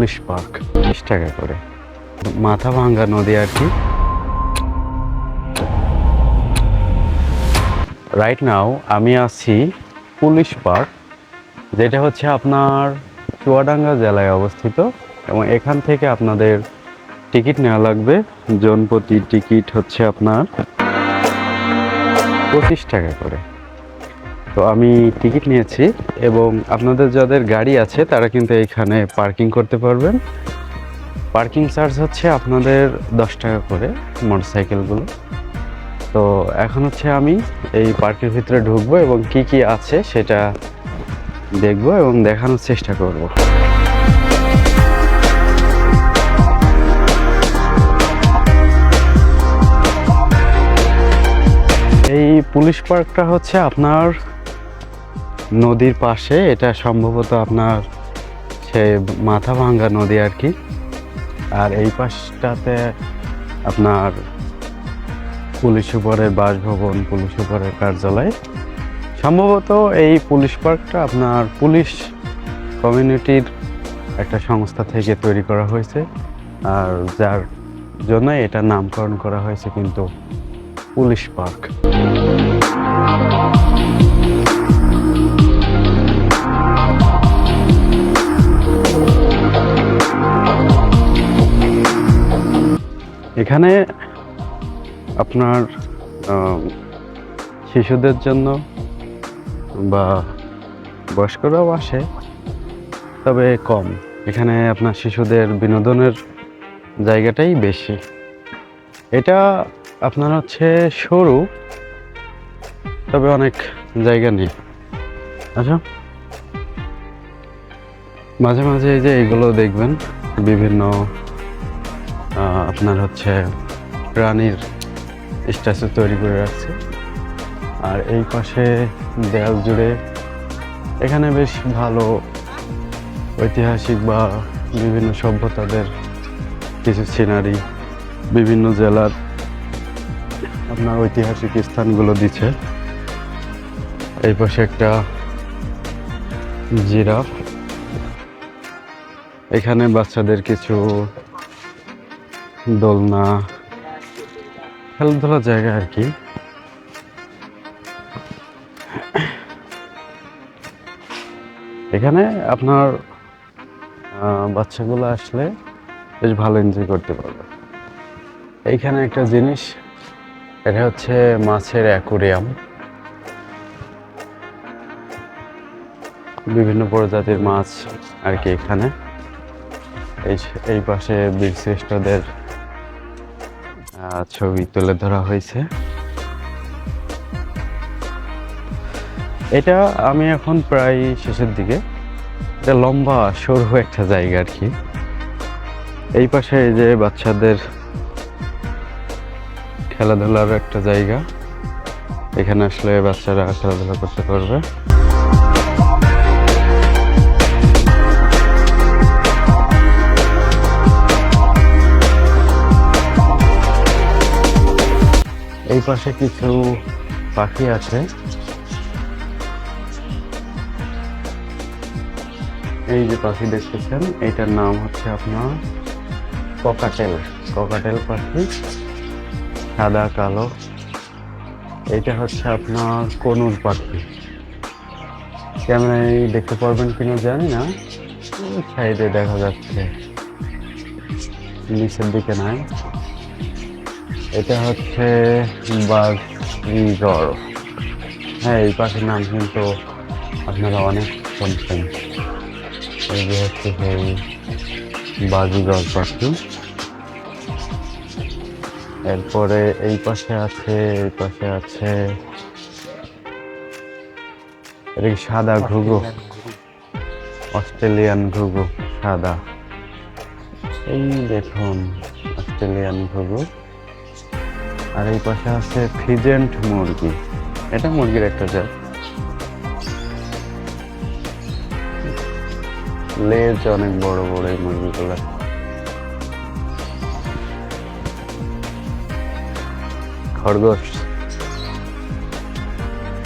Police park 20 টাকা করে, মাথা ভাঙ্গা নদী আর কি। রাইট নাও আমি আছি পুলিশ পার্ক, যেটা হচ্ছে আপনার চুয়াডাঙ্গা জেলায় অবস্থিত, এবং এখান থেকে আপনাদের টিকিট নেওয়া লাগবে। জনপ্রতি টিকিট হচ্ছে আপনার 25 টাকা করে। তো আমি টিকিট নিয়েছি, এবং আপনাদের যাদের গাড়ি আছে তারা কিন্তু এইখানে পার্কিং করতে পারবেন। পার্কিং চার্জ হচ্ছে আপনাদের 10 টাকা করে মোটরসাইকেলগুলো। তো এখন হচ্ছে আমি এই পার্কের ভিতরে ঢুকবো এবং কি কি আছে সেটা দেখবো এবং দেখানোর চেষ্টা করব। এই পুলিশ পার্কটা হচ্ছে আপনার নদীর পাশে, এটা সম্ভবত আপনার সে মাথা ভাঙ্গা নদী আর কি। আর এই পাশটাতে আপনার পুলিশ সুপারের বাসভবন, পুলিশ সুপারের কার্যালয়। সম্ভবত এই পুলিশ পার্কটা আপনার পুলিশ কমিউনিটির একটা সংস্থা থেকে তৈরি করা হয়েছে, আর যার জন্য এটা নামকরণ করা হয়েছে কিন্তু পুলিশ পার্ক। এখানে আপনার শিশুদের জন্য বা বয়স্করাও আসে, তবে কম। এখানে আপনার শিশুদের বিনোদনের জায়গাটাই বেশি। এটা আপনার হচ্ছে সরু, তবে অনেক জায়গা নেই। আচ্ছা, মাঝে মাঝে এই যে এগুলো দেখবেন, বিভিন্ন আপনার হচ্ছে প্রাণীর স্ট্যাচু তৈরি করে রাখছে। আর এই পাশে দেয়াল জুড়ে এখানে বেশ ভালো ঐতিহাসিক বা বিভিন্ন সভ্যতাদের কিছু সিনারি, বিভিন্ন জেলার আপনার ঐতিহাসিক স্থানগুলো দিচ্ছে। এই পাশে একটা জিরাফ, এখানে বাচ্চাদের কিছু দোলনা, খেলাধুলার জায়গা আর কি। এখানে আপনার বাচ্চাগুলো আসলে বেশ ভালো এনজয় করতে পারবে। এইখানে একটা জিনিস, এটা হচ্ছে মাছের অ্যাকুরিয়াম। বিভিন্ন প্রজাতির মাছ আর কি এখানে। এই পাশে বীরশ্রেষ্ঠদের ছবি তুলে ধরা হয়েছে। এটা আমি এখন প্রায় শেষের দিকে, এটা লম্বা সরু একটা জায়গা আর কি। এই পাশে এই যে বাচ্চাদের খেলাধুলার একটা জায়গা, এখানে আসলে বাচ্চারা খেলাধুলা করতে পারবে। এই পাশে কিছু পাখি আছে। এই যে পাখি দেখতেছেন, এইটার নাম হচ্ছে আপনার ককাটেল। ককাটেল পাখি, সাদা কালো। এইটা হচ্ছে আপনার কনুর পাখি। ক্যামেরায় দেখতে পারবেন কিনা জানি না, সাইডে দেখা যাচ্ছে, নিচের দিকে নাই। এটা হচ্ছে বাজিগর। হ্যাঁ, এই পাখির নাম কিন্তু আপনারা অনেক শুনছেন। এই যে হচ্ছে সেই বাজিগর পাখি। এরপরে এই পাশে আছে এটা কি সাদা ঘুঘু, অস্ট্রেলিয়ান ঘুঘু সাদা। এই দেখুন অস্ট্রেলিয়ান ঘুঘু। আর এই পাশে আছে ফিজেন্ট মুরগি, এটা মুরগির একটা জাত। লেজ অনেক বড় বড় এই মুরগিগুলো। খরগোশ।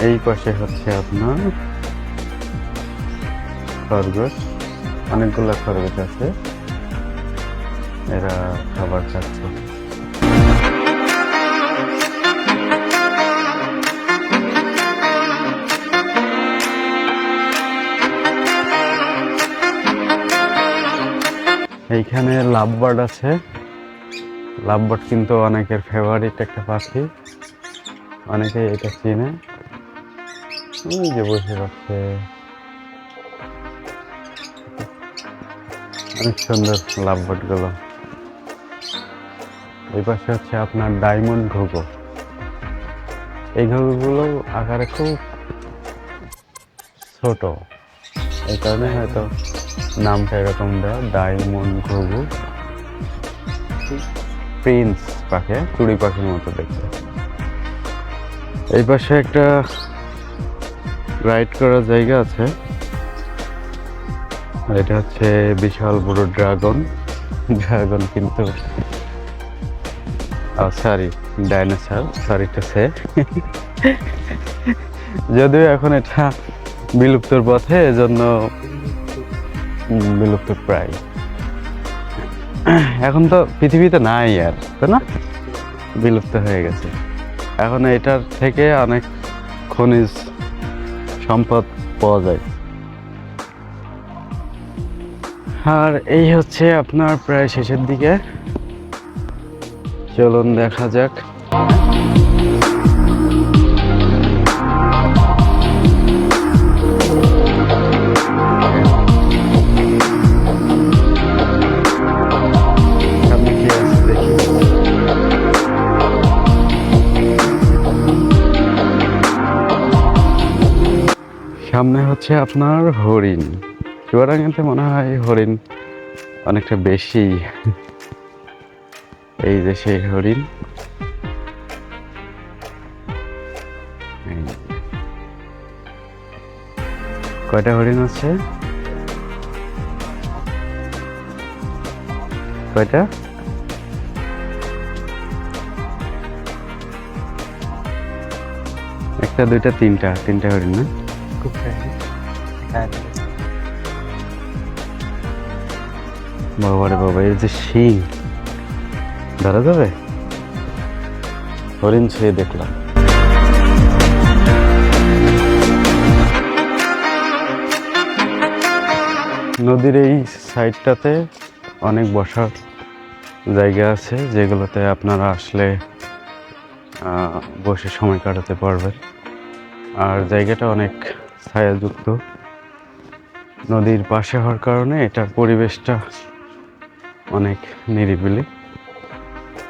এই পাশে হচ্ছে আপনার খরগোশ, অনেকগুলো খরগোশ আছে। এরা খাবার খাচ্ছে। এইখানে লাভবার্ড আছে। লাভবার্ড কিন্তু অনেকের ফেভারিট একটা পাখি, অনেকে এটা চিনে। ওই যে বসে রাখছে, অনেক সুন্দর লাভবার্ড গুলো। এই পাশে হচ্ছে আপনার ডায়মন্ড ঘুঘু। এই ঘুঘুগুলো আকারে খুব ছোট, এই কারণে হয়তো নামটা এরকম দেওয়া, ডায়মন্ড ঘুঘু। প্রিন্স পাখি, চুড়ি পাখির মতো দেখতে। এই পাশে একটা রাইড করার জায়গা আছে। এটা হচ্ছে বিশাল বড় ড্রাগন। ড্রাগন কিন্তু sorry, dinosaur, sorry to say. যদিও এখন এটা বিলুপ্তর পথে, এজন্য বিলুপ্ত প্রায়। এখন তো পৃথিবীতে নাই আর, তাই না? বিলুপ্ত হয়ে গেছে। এখন এটার থেকে অনেক খনিজ সম্পদ পাওয়া যায়। আর এই হচ্ছে আপনার প্রায় শেষের দিকে। চলুন দেখা যাক। সামনে কি আছে দেখি। সামনে হচ্ছে আপনার হরিণ। চুয়াডাঙ্গাতে মনে হয় হরিণ অনেকটা বেশি। এই যে সেই হরিণ। কয়টা হরিণ আছে? কয়টা? একটা, দুইটা, তিনটা হরিণ না? খুব ফ্রেন্ডলি। বাবারে বাবা, এর যে শিং, ধরা যাবে? হরিণ ছুঁয়ে দেখলাম। নদীর এই সাইডটাতে অনেক বসার জায়গা আছে, যেগুলোতে আপনারা আসলে বসে সময় কাটাতে পারবেন। আর জায়গাটা অনেক ছায়াযুক্ত। নদীর পাশে হওয়ার কারণে এটার পরিবেশটা অনেক নিরিবিলি,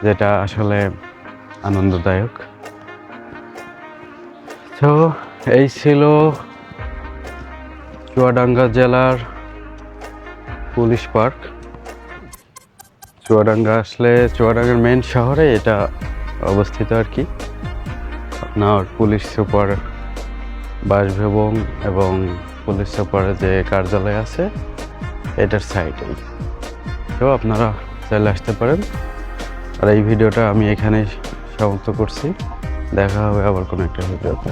যেটা আসলে আনন্দদায়ক। তো এই ছিল চুয়াডাঙ্গা জেলার পুলিশ পার্ক। চুয়াডাঙ্গা আসলে চুয়াডাঙ্গার মেন শহরে এটা অবস্থিত আর কি। আপনার পুলিশ সুপার বাসভবন এবং পুলিশ সুপারের যে কার্যালয় আছে এটার সাইডেই। তো আপনারা চাইলে আসতে পারেন। আর এই ভিডিওটা আমি এখানেই সমাপ্ত করছি। দেখা হবে আবার কোনো একটা ভিডিওতে।